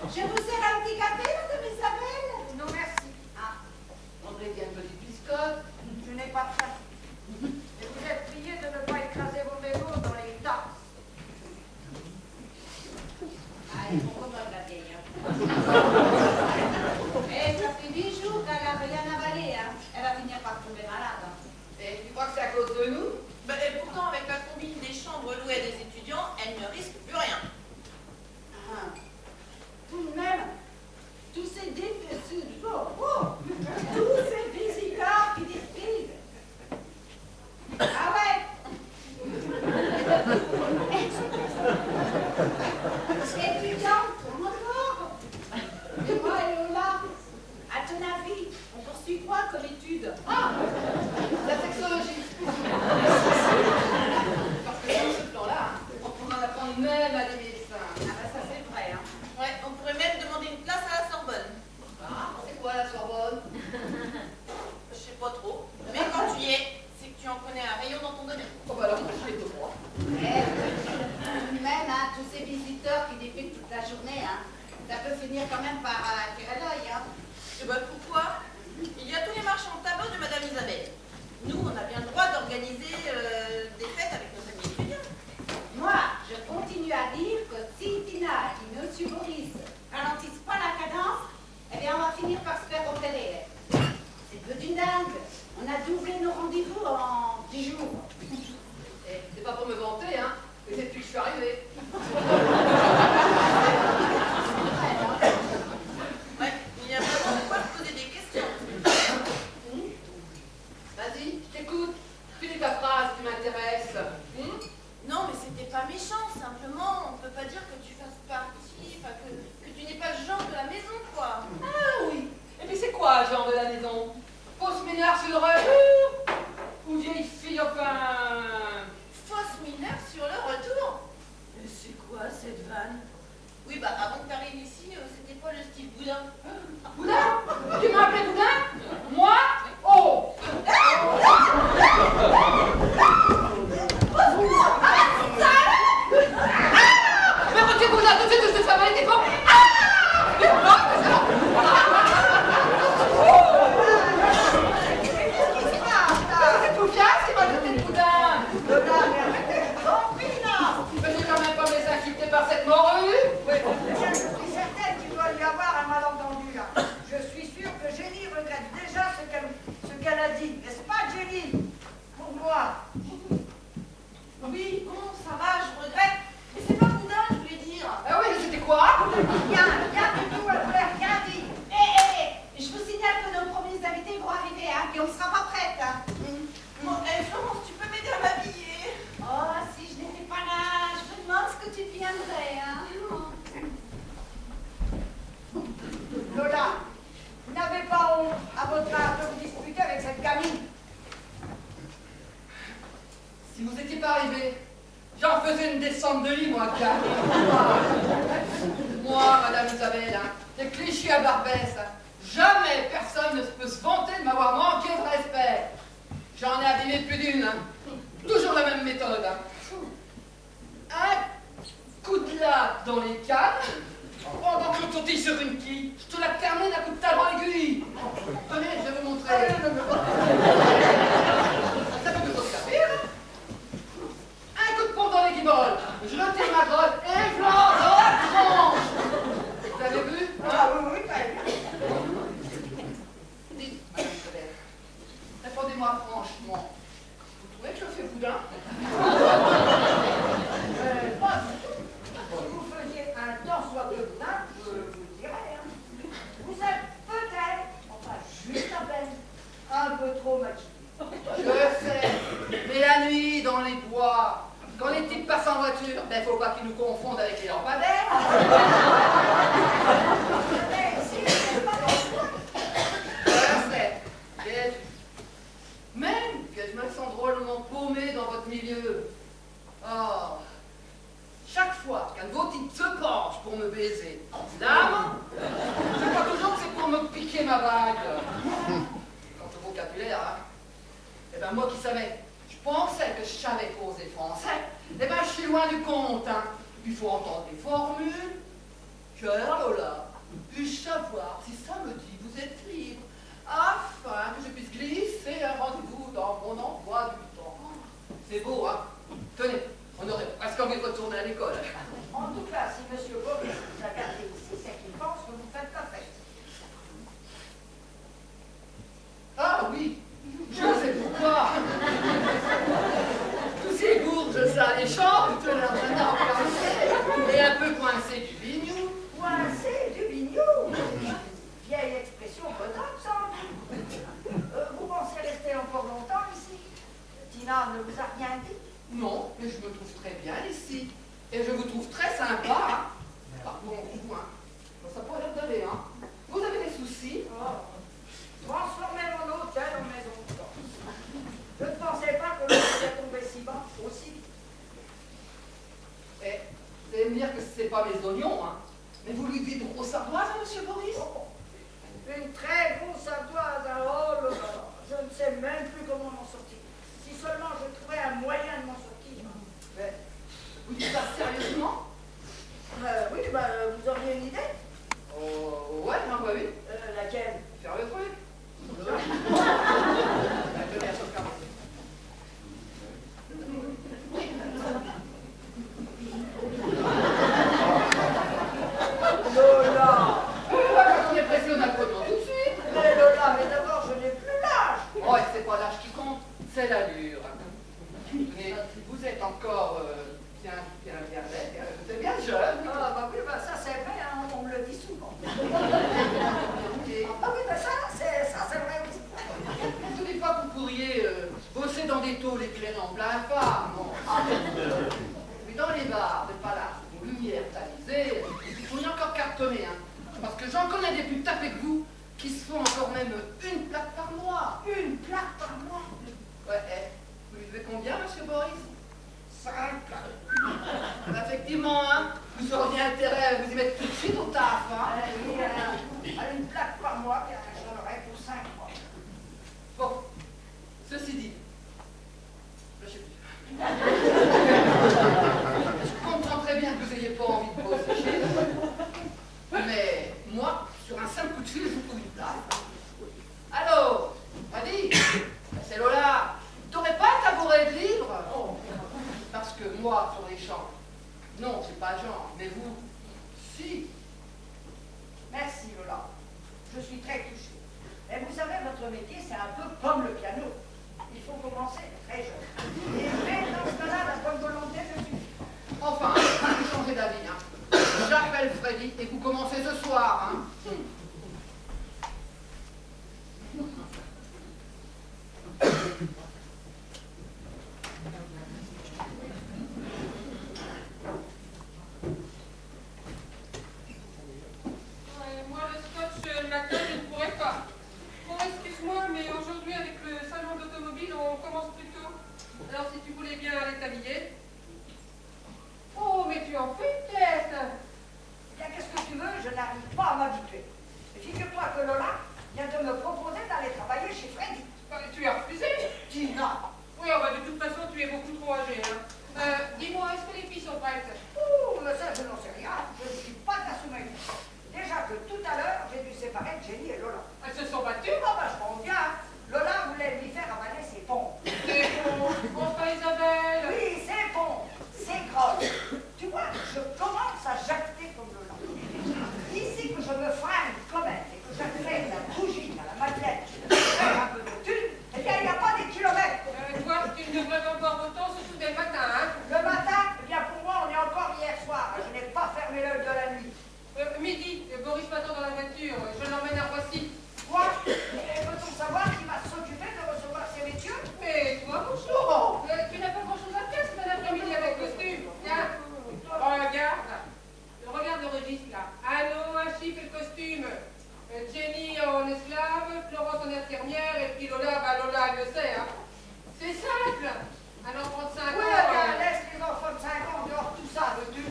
Je vous sers un petit café, madame Isabelle? Non, merci. Ah, André, bien une petite biscotte. je n'ai pas faim. Et vous êtes prié de ne pas écraser vos vélos dans les tas. Ah, il faut qu'on la vieille. Eh, ça fait 8 jours qu'elle n'a rien avalé, hein. Elle va finir par tomber malade. Et tu crois que c'est à cause de nous? Bah, et pourtant, avec la combine des chambres louées des étudiants, elle ne risque plus rien. Ah. Tout de même, tous ces tous ces visiteurs qui défilent. Ah ouais. Étudiante, en or. Et moi et Lola, à ton avis, on poursuit quoi comme étude? Ah, la sexologie. Parce que sur ce plan-là, on pourra en apprendre même à des médecins. Ah bah ça c'est vrai, hein. Ouais, on pourrait même demander une place à la Sorbonne. Ah, c'est quoi la Sorbonne? Je sais pas trop. Mais quand tu y es, c'est que tu en connais un rayon dans ton domaine. Oh bah alors, moi, je fais de moi. Même, hein, tous ces visiteurs qui défilent toute la journée, hein, ça peut finir quand même par tirer l'œil, hein. Et bah pourquoi? Il y a tous les marchands de tabac de Madame Isabelle. Nous, on a bien le droit d'organiser des fêtes avec nos amis étudiants. Moi, je continue à dire que si Tina et M. Boris ralentissent pas la cadence, eh bien, on va finir par se faire opérer. C'est peu d'une dingue. On a doublé nos rendez-vous en 10 jours. Et c'est pas pour me vanter, hein, mais c'est depuis que je suis arrivée. Ouais, il y a vraiment de quoi se poser des questions. Vas-y, je t'écoute. Finis ta phrase qui m'intéresse. Non, mais c'était pas méchant, simplement, on peut pas dire que tu fasses partie, enfin que tu n'es pas le genre de la maison, quoi. Ah oui. Et puis c'est quoi, genre de la maison? Fausse mineure sur le retour? Ou vieille fille, enfin... Fausse mineure sur le retour. Mais c'est quoi cette vanne? Oui, bah avant que t'arrives ici, c'était pas le style boudin. Boudin? Tu m'as appelé Boudin? Moi? Oh! Mais tu Boudin, tout de suite, je te fais t'es con! C'est Poufias qui m'a jeté de Boudin! Mais j'ai quand même pas me laissé insulter par cette morue! Je suis certaine qu'il doit y avoir un malentendu là. Je suis sûre que Jenny regrette déjà ce qu'elle a dit. N'est-ce pas, Jenny? Pour moi. Oui, bon, ça va, je regrette. Mais c'est pas boudin, je voulais dire. Ah oui, c'était quoi? Rien du tout, elle voulait rien dit. Je vous signale que nos premiers invités vont arriver, hein, et on ne sera pas prête, hein. Bon, Florence, tu peux m'aider à m'habiller? Oh, si je n'étais pas là, je me demande ce que tu deviendrais, hein. Lola, vous n'avez pas honte, à votre âge, de vous disputer avec cette gamine. Si vous n'étiez pas arrivé, j'en faisais une descente de lit, moi, car. Moi, Madame Isabelle, hein, des clichés à Barbès, hein, jamais personne ne peut se vanter de m'avoir manqué de respect. J'en ai abîmé plus d'une, hein. Toujours la même méthode. Hein. Un coup de latte dans les cannes, pendant que l'on sautille sur une quille, je te la termine à coup de talon aiguille. Tenez, je vais vous montrer. Ça peut toujours servir. Un coup de pompe dans les guibolles, je retire ma grotte et flanc dans la tranche. Vous avez vu? Ah oui, très bien. Dites, Madame Isabelle, répondez-moi franchement. Vous trouvez que je fais boudin? Pas du tout. Si vous faisiez un temps soit peu boudin, je vous le dirais. Hein. Vous êtes peut-être, enfin juste à peine, un peu trop maquillé. Je sais, mais la nuit, dans les bois, quand les types passent en voiture, ben faut pas qu'ils nous confondent avec les lampadaires. Mais si vous n'êtes pas dans le coin, Je sais, même que je me sens drôlement paumé dans votre milieu. Oh, chaque fois qu'un de vos types se penche pour me baiser, dame, je crois toujours que c'est pour me piquer ma bague. Quant au vocabulaire, hein, eh ben moi qui savais, je pensais que je savais causer français, eh ben je suis loin du compte, hein. Il faut entendre des formules, cœur, Lola. Puis-je savoir si samedi vous êtes libre, afin que je puisse glisser un rendez-vous dans mon emploi du temps? C'est beau, hein? Tenez, on aurait presque envie de retourner à l'école. En tout cas, si M. Boris vous a gardé ici, c'est qu'il pense que vous faites la fête. Ah oui, je sais pourquoi. Tous ces gourges alléchantes, l'air d'un arbre caressé, et un peu coincé du bignou. Coincé du bignou. Vieille expression bretonne, ça. Vous pensez rester encore longtemps ici? Tina ne vous a rien dit? Non, mais je me trouve très bien ici. Et je vous trouve très sympa, hein. Par contre, vous, hein, ça pourrait l'air d'aller, hein. Vous avez des soucis? Oh. Transformer mon hôtel en maison de temps. Je ne pensais pas que l'on pouvait tomber si bas, aussi. Eh, vous allez me dire que ce n'est pas mes oignons, hein. Mais vous lui dites grosse ardoise à M. Boris? Oh. Une très grosse ardoise, hein. Oh là là. Je ne sais même plus comment m'en sortir. Si seulement je trouvais un moyen de m'en sortir. Mais, vous dites ça sérieusement? Oui, bah, vous auriez une idée? Oh, ouais, ben, bah oui. Laquelle? Faire le truc. Lola! Quand on est pressé, on a le pognon tout de suite. Mais Lola, mais d'abord, je n'ai plus l'âge! Oh, et c'est pas l'âge qui compte, c'est l'allure. Tenez, vous êtes encore bien laid, vous êtes bien jeune. Ah, bah oui, bah ça c'est vrai, hein, on me le dit souvent. Et Ah oui, bah ça c'est vrai aussi. vous ne dites pas que vous pourriez bosser dans des tôles éclairées en plein phare, non? Mais dans les bars de palace, aux lumières tamisées, il faut y encore cartonner, hein. Parce que j'en connais des plus tapés que vous qui se font encore même une plaque par mois. Une plaque par mois? Ouais, vous lui devez combien, M. Boris? 5. Effectivement, hein, vous auriez intérêt à vous y mettre tout de suite au taf, hein. Oui, une plaque par mois, bien, j'en aurais pour 5 mois. Bon, ceci dit, je sais plus. Je comprends très bien que vous n'ayez pas envie de bosser chez vous, mais moi, sur un simple coup de fil, je vous trouve une place. Allô, vas-y, c'est Lola. T'aurais pas un tabouret de libre? Oh, parce que moi, sur les champs, non, c'est pas genre, mais vous, si. Merci Lola, je suis très touchée. Et vous savez, votre métier, c'est un peu comme le piano. Il faut commencer très jeune. Et même dans ce cas-là, la bonne volonté ne suffit pas. Enfin, vous changez d'avis, hein. J'appelle Freddy et vous commencez ce soir, hein. Moi, le scotch le matin, je ne pourrais pas. Bon, excuse-moi, mais aujourd'hui, avec le salon d'automobile, on commence plus tôt. Alors, si tu voulais bien aller t'habiller. Oh, mais tu en fais une tête. Eh bien, qu'est-ce que tu veux? Je n'arrive pas à m'habituer. Et figure-toi que Lola vient de me proposer d'aller travailler chez Freddy. Tu as refusé? Tina! Oui, oh, bah, de toute façon, tu es beaucoup trop âgée. Hein. Dis-moi, est-ce que les filles sont prêtes? Ouh, mais ça, je n'en sais rien. Je ne suis pas de la soumise. Déjà que tout à l'heure, j'ai dû séparer Jenny et Lola. Elles se sont battues? Ah bah, je comprends bien. Lola voulait lui faire avaler ses pompes. C'est bon. Enfin, Isabelle. Oui, c'est bon. C'est grosse. Tu vois, je commence à jacter comme Lola. Ici que je me fringue comme elle et que j'accède la bougie à la madeleine, je fais un peu de thune, eh bien, il n'y a pas des kilomètres. Toi, tu ne devrais pas boire autant, surtout dès le matin, hein? Le matin, eh bien, pour moi, on est encore hier soir. Je n'ai pas fermé l'œil de la nuit. Midi, Boris m'attend dans la voiture. Je l'emmène à Roissy. Quoi? Et veut-on savoir qui va s'occuper de recevoir ces messieurs? Mais toi, bonjour. Tu n'as pas grand-chose à faire cet après-midi avec costume. Tiens, regarde le registre là. Anno, un chiffre et le costume. Jenny en esclave, Florence en infirmière, et puis Lola, bah Lola, elle le sait, hein. C'est simple. Un enfant de 5 ans. Oui, eh bien, laisse les enfants de 5 ans dehors, tout ça, veux-tu?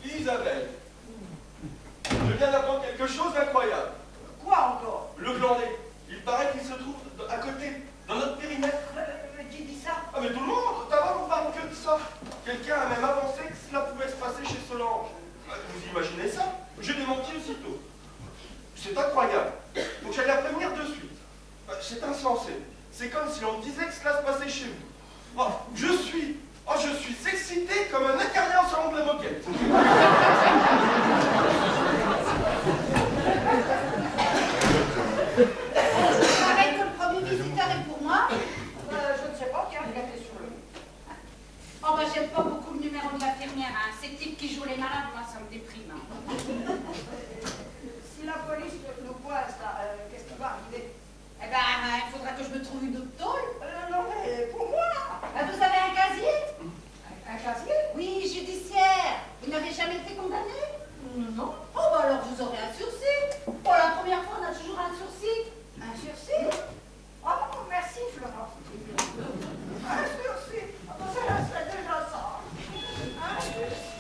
Isabelle, je viens d'apprendre quelque chose d'incroyable. Quoi encore? Le Glandais, il imaginez ça? J'ai démenti aussitôt. C'est incroyable. Donc j'allais la prévenir de suite. C'est insensé. C'est comme si on me disait que cela se passait chez vous. Oh, je suis excité comme un acarien en salon de la moquette. Pareil que le premier visiteur est pour moi. Je ne sais pas, tiens, regardez sur le... Oh bah j'aime pas beaucoup le numéro de l'infirmière, hein. Ces types qui jouent les malades, moi ça me déprime. Hein. Si la police nous pointe, qu'est-ce qui va arriver? Eh ben, il faudra que je me trouve une autre tôle. Non, mais pour moi. Vous avez un casier? Un casier? Oui, judiciaire. Vous n'avez jamais été condamné? Non. Oh bah alors vous aurez un sursis. Oh, la première fois on a toujours un sursis. Un sursis? Oh, merci Florence. Un sursis. Ça serait déjà ça. Un sursis.